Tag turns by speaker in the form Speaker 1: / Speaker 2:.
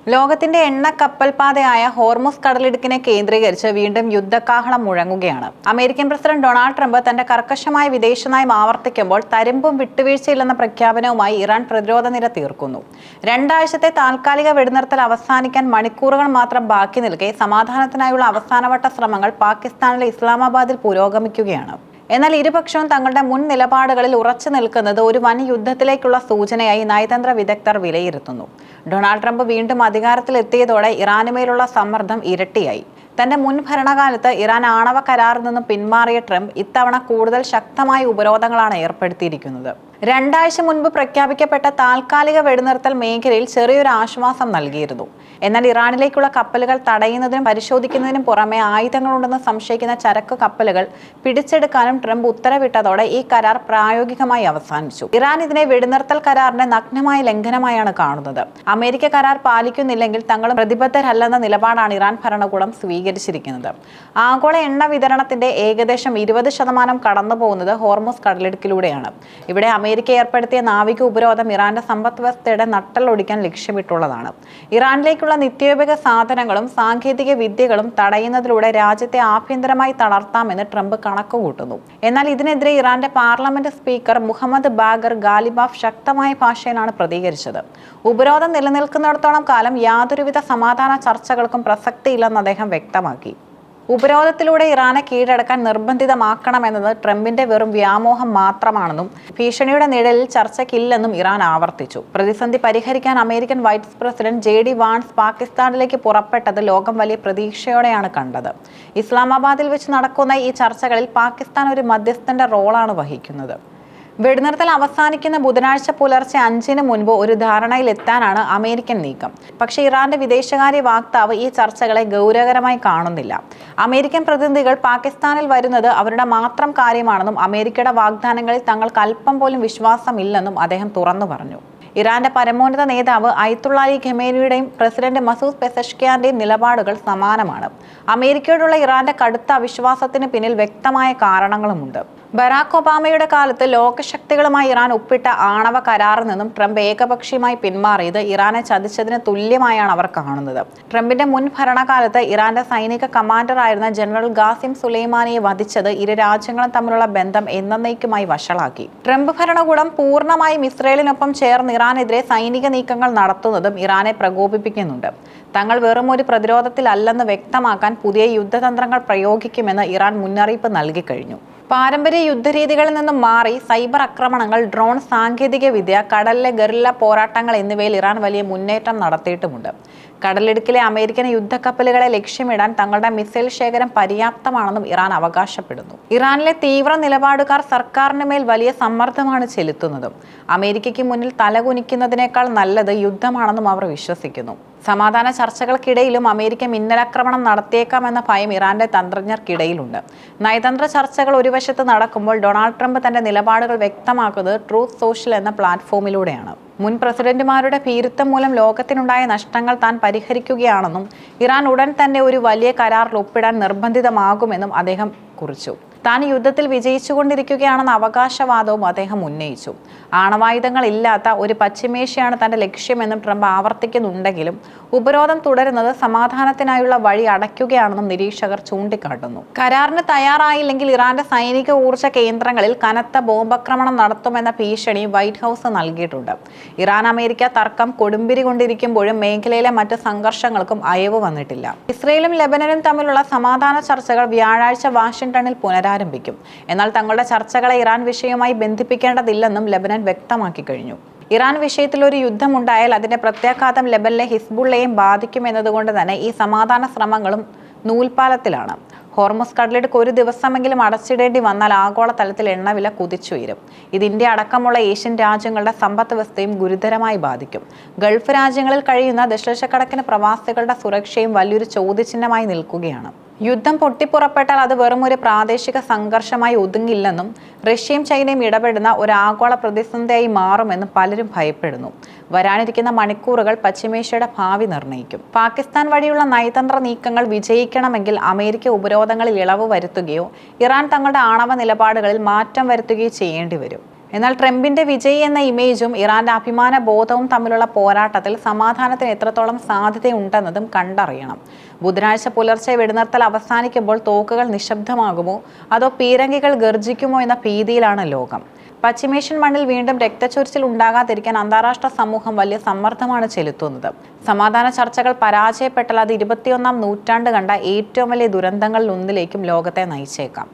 Speaker 1: ലോകത്തിന്റെ എണ്ണ കപ്പൽപാതയായ ഹോർമുസ് കടലിടുക്കിനെ കേന്ദ്രീകരിച്ച് വീണ്ടും യുദ്ധകാഹളം മുഴങ്ങുകയാണ്. അമേരിക്കൻ പ്രസിഡന്റ് ഡൊണാൾഡ് ട്രംപ് തന്റെ കർക്കശമായ വിദേശ നയം ആവർത്തിക്കുമ്പോൾ തരുമ്പും വിട്ടുവീഴ്ചയില്ലെന്ന പ്രഖ്യാപനവുമായി ഇറാൻ പ്രതിരോധ നിര തീർക്കുന്നു. രണ്ടാഴ്ചത്തെ താൽക്കാലിക വെടിനിർത്തൽ അവസാനിക്കാൻ മണിക്കൂറുകൾ മാത്രം ബാക്കി നിൽക്കെ സമാധാനത്തിനായുള്ള അവസാനവട്ട ശ്രമങ്ങൾ പാകിസ്ഥാനിലെ ഇസ്ലാമാബാദിൽ പുരോഗമിക്കുകയാണ്. എന്നാൽ ഇരുപക്ഷവും തങ്ങളുടെ മുൻ നിലപാടുകളിൽ ഉറച്ചു നിൽക്കുന്നത് ഒരു വൻ യുദ്ധത്തിലേക്കുള്ള സൂചനയായി നയതന്ത്ര വിദഗ്ധർ വിലയിരുത്തുന്നു. ഡൊണാൾഡ് ട്രംപ് വീണ്ടും അധികാരത്തിലെത്തിയതോടെ ഇറാനുമേലുള്ള സമ്മർദ്ദം ഇരട്ടിയായി. തന്റെ മുൻ ഭരണകാലത്ത് ഇറാൻ ആണവ കരാറിൽ നിന്നും പിന്മാറിയ ട്രംപ് ഇത്തവണ കൂടുതൽ ശക്തമായ ഉപരോധങ്ങളാണ് ഏർപ്പെടുത്തിയിരിക്കുന്നത്. രണ്ടാഴ്ച മുൻപ് പ്രഖ്യാപിക്കപ്പെട്ട താൽക്കാലിക വെടിനിർത്തൽ മേഖലയിൽ ചെറിയൊരു ആശ്വാസം നൽകിയിരുന്നു. എന്നാൽ ഇറാനിലേക്കുള്ള കപ്പലുകൾ തടയുന്നതിനും പരിശോധിക്കുന്നതിനും പുറമെ ആയുധങ്ങളുണ്ടെന്ന് സംശയിക്കുന്ന ചരക്കു കപ്പലുകൾ പിടിച്ചെടുക്കാനും ട്രംപ് ഉത്തരവിട്ടതോടെ ഈ കരാർ പ്രായോഗികമായി അവസാനിച്ചു. ഇറാൻ ഇതിനെ വെടിനിർത്തൽ കരാറിന്റെ നഗ്നമായ ലംഘനമായാണ് കാണുന്നത്. അമേരിക്ക കരാർ പാലിക്കുന്നില്ലെങ്കിൽ തങ്ങളും പ്രതിബദ്ധരല്ലെന്ന നിലപാടാണ് ഇറാൻ ഭരണകൂടം സ്വീകരിച്ചിരിക്കുന്നത്. ആഗോള എണ്ണ വിതരണത്തിന്റെ ഏകദേശം 20% കടന്നു പോകുന്നത് ഹോർമുസ് കടലിടുക്കിലൂടെയാണ്. ഇവിടെ അമേരിക്ക ഏർപ്പെടുത്തിയ നാവിക ഉപരോധം ഇറാന്റെ സമ്പദ് വ്യവസ്ഥയുടെ നട്ടലൊടിക്കാൻ ലക്ഷ്യമിട്ടുള്ളതാണ്. ഇറാനിലേക്കുള്ള നിത്യോപയോഗ സാധനങ്ങളും സാങ്കേതിക വിദ്യകളും തടയുന്നതിലൂടെ രാജ്യത്തെ ആഭ്യന്തരമായി തളർത്താമെന്ന് ട്രംപ് കണക്കുകൂട്ടുന്നു. എന്നാൽ ഇതിനെതിരെ ഇറാന്റെ parliament speaker Mohammad Bagher Ghalibaf ശക്തമായ ഭാഷയിലാണ് പ്രതികരിച്ചത്. ഉപരോധം നിലനിൽക്കുന്നിടത്തോളം കാലം യാതൊരുവിധ സമാധാന ചർച്ചകൾക്കും പ്രസക്തിയില്ലെന്ന് അദ്ദേഹം വ്യക്തമാക്കി. ഉപരോധത്തിലൂടെ ഇറാനെ കീഴടക്കാൻ നിർബന്ധിതമാക്കണമെന്നത് ട്രംപിന്റെ വെറും വ്യാമോഹം മാത്രമാണെന്നും ഭീഷണിയുടെ നിഴലിൽ ചർച്ചയ്ക്കില്ലെന്നും ഇറാൻ ആവർത്തിച്ചു. പ്രതിസന്ധി പരിഹരിക്കാൻ American vice president JD Vance പാകിസ്ഥാനിലേക്ക് പുറപ്പെട്ടത് ലോകം വലിയ പ്രതീക്ഷയോടെയാണ് കണ്ടത്. ഇസ്ലാമാബാദിൽ വെച്ച് നടക്കുന്ന ഈ ചർച്ചകളിൽ പാകിസ്ഥാൻ ഒരു മധ്യസ്ഥന്റെ റോളാണ് വഹിക്കുന്നത്. വെടിനിർത്തൽ അവസാനിക്കുന്ന ബുധനാഴ്ച പുലർച്ചെ 5-ന് മുൻപ് ഒരു ധാരണയിലെത്താനാണ് അമേരിക്കൻ നീക്കം. പക്ഷേ ഇറാന്റെ വിദേശകാര്യ വക്താവ് ഈ ചർച്ചകളെ ഗൗരവകരമായി കാണുന്നില്ല. അമേരിക്കൻ പ്രതിനിധികൾ പാകിസ്ഥാനിൽ വരുന്നത് അവരുടെ മാത്രം കാര്യമാണെന്നും അമേരിക്കയുടെ വാഗ്ദാനങ്ങളിൽ തങ്ങൾക്ക് അല്പം പോലും വിശ്വാസമില്ലെന്നും അദ്ദേഹം തുറന്നു പറഞ്ഞു. ഇറാന്റെ പരമോന്നത നേതാവ് അയത്തുള്ള അലി ഖമേനിയുടെയും പ്രസിഡന്റ് മസൂദ് പെസഷ്കിയാന്റെയും നിലപാടുകൾ സമാനമാണ്. അമേരിക്കയോടുള്ള ഇറാന്റെ കടുത്ത അവിശ്വാസത്തിന് പിന്നിൽ വ്യക്തമായ കാരണങ്ങളുമുണ്ട്. ബറാക് ഒബാമയുടെ കാലത്ത് ലോകശക്തികളുമായി ഇറാൻ ഒപ്പിട്ട ആണവ കരാറിൽ നിന്നും ട്രംപ് ഏകപക്ഷീയമായി പിന്മാറിയത് ഇറാനെ ചതിച്ചതിന് തുല്യമായാണ് അവർ കാണുന്നത്. ട്രംപിന്റെ മുൻ ഭരണകാലത്ത് ഇറാന്റെ സൈനിക കമാൻഡറായിരുന്ന ജനറൽ ഖാസിം സുലൈമാനിയെ വധിച്ചത് ഇരു രാജ്യങ്ങളും തമ്മിലുള്ള ബന്ധം എന്നേക്കുമായി വഷളാക്കി. ട്രംപ് ഭരണകൂടം പൂർണ്ണമായും ഇസ്രയേലിനൊപ്പം ചേർന്ന് ഇറാനെതിരെ സൈനിക നീക്കങ്ങൾ നടത്തുന്നതും ഇറാനെ പ്രകോപിപ്പിക്കുന്നുണ്ട്. തങ്ങൾ വെറും ഒരു പ്രതിരോധത്തിലല്ലെന്ന് വ്യക്തമാക്കാൻ പുതിയ യുദ്ധതന്ത്രങ്ങൾ പ്രയോഗിക്കുമെന്ന് ഇറാൻ മുന്നറിയിപ്പ് നൽകി കഴിഞ്ഞു. പാരമ്പര്യ യുദ്ധരീതികളിൽ നിന്നും മാറി സൈബർ ആക്രമണങ്ങൾ, ഡ്രോൺ സാങ്കേതിക വിദ്യ, കടലിലെ ഗറില്ല പോരാട്ടങ്ങൾ എന്നിവയിൽ ഇറാൻ വലിയ മുന്നേറ്റം നടത്തിയിട്ടുമുണ്ട്. കടലിടുക്കിലെ അമേരിക്കൻ യുദ്ധക്കപ്പലുകളെ ലക്ഷ്യമിടാൻ തങ്ങളുടെ മിസൈൽ ശേഖരം പര്യാപ്തമാണെന്നും ഇറാൻ അവകാശപ്പെടുന്നു. ഇറാനിലെ തീവ്ര നിലപാടുകാർ സർക്കാരിന് മേൽ വലിയ സമ്മർദ്ദമാണ് ചെലുത്തുന്നതും അമേരിക്കയ്ക്ക് മുന്നിൽ തലകുനിക്കുന്നതിനേക്കാൾ നല്ലത് യുദ്ധമാണെന്നും അവർ വിശ്വസിക്കുന്നു. സമാധാന ചർച്ചകൾക്കിടയിലും അമേരിക്ക മിന്നലാക്രമണം നടത്തിയേക്കാമെന്ന ഭയം ഇറാന്റെ തന്ത്രജ്ഞർക്കിടയിലുണ്ട്. നയതന്ത്ര ചർച്ചകൾ ഒരു വശത്ത് നടക്കുമ്പോൾ ഡൊണാൾഡ് ട്രംപ് തന്റെ നിലപാടുകൾ വ്യക്തമാക്കുന്നത് ട്രൂത്ത് സോഷ്യൽ എന്ന പ്ലാറ്റ്ഫോമിലൂടെയാണ്. മുൻ പ്രസിഡന്റുമാരുടെ ഭീരുത്വം മൂലം ലോകത്തിനുണ്ടായ നഷ്ടങ്ങൾ താൻ പരിഹരിക്കുകയാണെന്നും ഇറാൻ ഉടൻ തന്നെ ഒരു വലിയ കരാറിൽ ഒപ്പിടാൻ നിർബന്ധിതമാകുമെന്നും അദ്ദേഹം കുറിച്ചു. താൻ യുദ്ധത്തിൽ വിജയിച്ചുകൊണ്ടിരിക്കുകയാണെന്ന അവകാശവാദവും അദ്ദേഹം ഉന്നയിച്ചു. ആണവായുധങ്ങൾ ഇല്ലാത്ത ഒരു പശ്ചിമേഷ്യയാണ് തന്റെ ലക്ഷ്യമെന്നും ട്രംപ് ആവർത്തിക്കുന്നുണ്ടെങ്കിലും ഉപരോധം തുടരുന്നത് സമാധാനത്തിനായുള്ള വഴി അടയ്ക്കുകയാണെന്നും നിരീക്ഷകർ ചൂണ്ടിക്കാട്ടുന്നു. കരാറിന് തയ്യാറായില്ലെങ്കിൽ ഇറാന്റെ സൈനിക ഊർജ്ജ കേന്ദ്രങ്ങളിൽ കനത്ത ബോംബാക്രമണം നടത്തുമെന്ന ഭീഷണി വൈറ്റ് ഹൗസ് നൽകിയിട്ടുണ്ട്. ഇറാൻ അമേരിക്ക തർക്കം കൊടുമ്പിരി കൊണ്ടിരിക്കുമ്പോഴും മേഖലയിലെ മറ്റ് സംഘർഷങ്ങൾക്കും അയവ് വന്നിട്ടില്ല. ഇസ്രയേലും ലെബനനും തമ്മിലുള്ള സമാധാന ചർച്ചകൾ വ്യാഴാഴ്ച വാഷിംഗ്ടണിൽ പുനരാരംഭിക്കും. എന്നാൽ തങ്ങളുടെ ചർച്ചകളെ ഇറാൻ വിഷയവുമായി ബന്ധിപ്പിക്കേണ്ടതില്ലെന്നും ലെബനൻ വ്യക്തമാക്കി കഴിഞ്ഞു. ഇറാൻ വിഷയത്തിൽ ഒരു യുദ്ധമുണ്ടായാൽ അതിന്റെ പ്രത്യാഘാതം ലെബനിലെ ഹിസ്ബുള്ളയെയും ബാധിക്കുമെന്നതുകൊണ്ട് തന്നെ ഈ സമാധാന ശ്രമങ്ങളും നൂൽപാലത്തിലാണ്. ഹോർമുസ് കടലിടുക്ക് ഒരു ദിവസമെങ്കിലും അടച്ചിടേണ്ടി വന്നാൽ ആഗോളതലത്തിൽ എണ്ണവില കുതിച്ചുയരും. ഇത് ഇന്ത്യ അടക്കമുള്ള ഏഷ്യൻ രാജ്യങ്ങളുടെ സമ്പദ് വ്യവസ്ഥയും ഗുരുതരമായി ബാധിക്കും. ഗൾഫ് രാജ്യങ്ങളിൽ കഴിയുന്ന ദശലക്ഷക്കണക്കിന് പ്രവാസികളുടെ സുരക്ഷയും വലിയൊരു ചോദ്യചിഹ്നമായി നിൽക്കുകയാണ്. യുദ്ധം പൊട്ടിപ്പുറപ്പെട്ടാൽ അത് വെറും ഒരു പ്രാദേശിക സംഘർഷമായി ഒതുങ്ങില്ലെന്നും റഷ്യയും ചൈനയും ഇടപെടുന്ന ഒരു ആഗോള പ്രതിസന്ധിയായി മാറുമെന്നും പലരും ഭയപ്പെടുന്നു. വരാനിരിക്കുന്ന മണിക്കൂറുകൾ പശ്ചിമേഷ്യയുടെ ഭാവി നിർണ്ണയിക്കും. പാകിസ്ഥാൻ വഴിയുള്ള നയതന്ത്ര നീക്കങ്ങൾ വിജയിക്കണമെങ്കിൽ അമേരിക്ക ഉപരോധങ്ങളിൽ ഇളവ് വരുത്തുകയോ ഇറാൻ തങ്ങളുടെ ആണവ നിലപാടുകളിൽ മാറ്റം വരുത്തുകയോ ചെയ്യേണ്ടി വരും. എന്നാൽ ട്രംപിന്റെ വിജയി എന്ന ഇമേജും ഇറാന്റെ അഭിമാന ബോധവും തമ്മിലുള്ള പോരാട്ടത്തിൽ സമാധാനത്തിന് എത്രത്തോളം സാധ്യതയുണ്ടെന്നതും കണ്ടറിയണം. ബുധനാഴ്ച പുലർച്ചെ വെടിനിർത്തൽ അവസാനിക്കുമ്പോൾ തോക്കുകൾ നിശബ്ദമാകുമോ അതോ പീരങ്കികൾ ഗർജിക്കുമോ എന്ന ഭീതിയിലാണ് ലോകം. പശ്ചിമേഷ്യൻ മണ്ണിൽ വീണ്ടും രക്തച്ചൊരിച്ചിൽ ഉണ്ടാകാതിരിക്കാൻ അന്താരാഷ്ട്ര സമൂഹം വലിയ സമ്മർദ്ദമാണ് ചെലുത്തുന്നത്. സമാധാന ചർച്ചകൾ പരാജയപ്പെട്ടാൽ അത് 21-ാം നൂറ്റാണ്ട് കണ്ട ഏറ്റവും വലിയ ദുരന്തങ്ങളിൽ ഒന്നിലേക്കും ലോകത്തെ നയിച്ചേക്കാം.